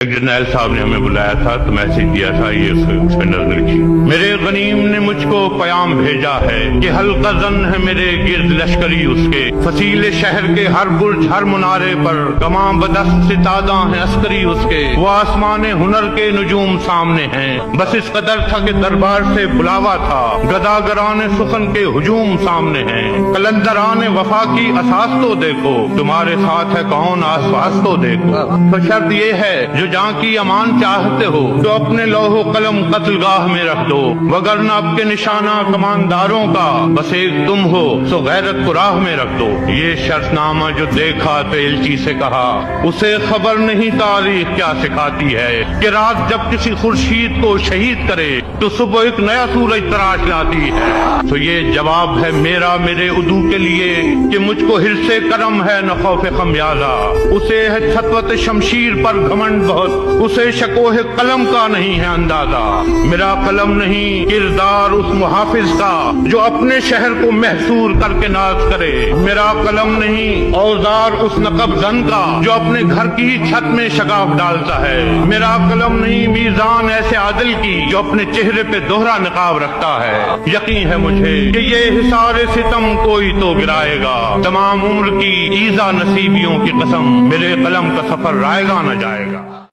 جرنیل صاحب نے ہمیں بلایا تھا تو میسج دیا تھا، یہ اس پہ نظر رکھی۔ میرے غنیم نے مجھ کو پیام بھیجا ہے کہ حلقہ زن ہے میرے گرد لشکری اس کے، فصیل شہر کے ہر برج ہر منارے پر کماں بدست ستادہ ہیں عسکری اس کے، وہ آسمان ہنر کے نجوم سامنے ہیں، بس اس قدر تھا کہ دربار سے بلاوا تھا، گداگران سخن کے ہجوم سامنے ہیں، قلندران وفا کی اساس تو دیکھو، تمہارے ساتھ ہے کون آس پاس تو دیکھو، تو شرط یہ ہے جو جہاں کی امان چاہتے ہو تو اپنے لوح و قلم قتل گاہ میں رکھ دو، وگرنہ اب کے نشانہ کمانداروں کا بس ایک تم ہو سو غیرت کو راہ میں رکھ دو۔ یہ شرط نامہ جو دیکھا تو ایلچی سے کہا، اسے خبر نہیں تاریخ کیا سکھاتی ہے کہ رات جب کسی خورشید کو شہید کرے تو صبح ایک نیا سورج تراش لاتی ہے۔ تو یہ جواب ہے میرا میرے عدو کے لیے کہ مجھ کو حرص کرم ہے نہ خوف خمیازہ، اسے ہے سطوت شمشیر پر گھمنڈ بہت، اسے شکوہ قلم کا نہیں ہے اندازہ، میرا قلم نہیں کردار اس محافظ کا جو اپنے شہر کو محصور کر کے ناز کرے، میرا قلم نہیں اوزار اس نقب زن کا جو اپنے گھر کی چھت میں شگاف ڈالتا ہے، میرا قلم نہیں میزان ایسے عادل کی جو اپنے چہرے پہ دوہرا نقاب رکھتا ہے، یقین ہے مجھے کہ یہ حصار ستم کوئی تو گرائے گا، تمام عمر کی ایذا نصیبیوں کی قسم میرے قلم کا سفر رائے گا نہ جائے گا۔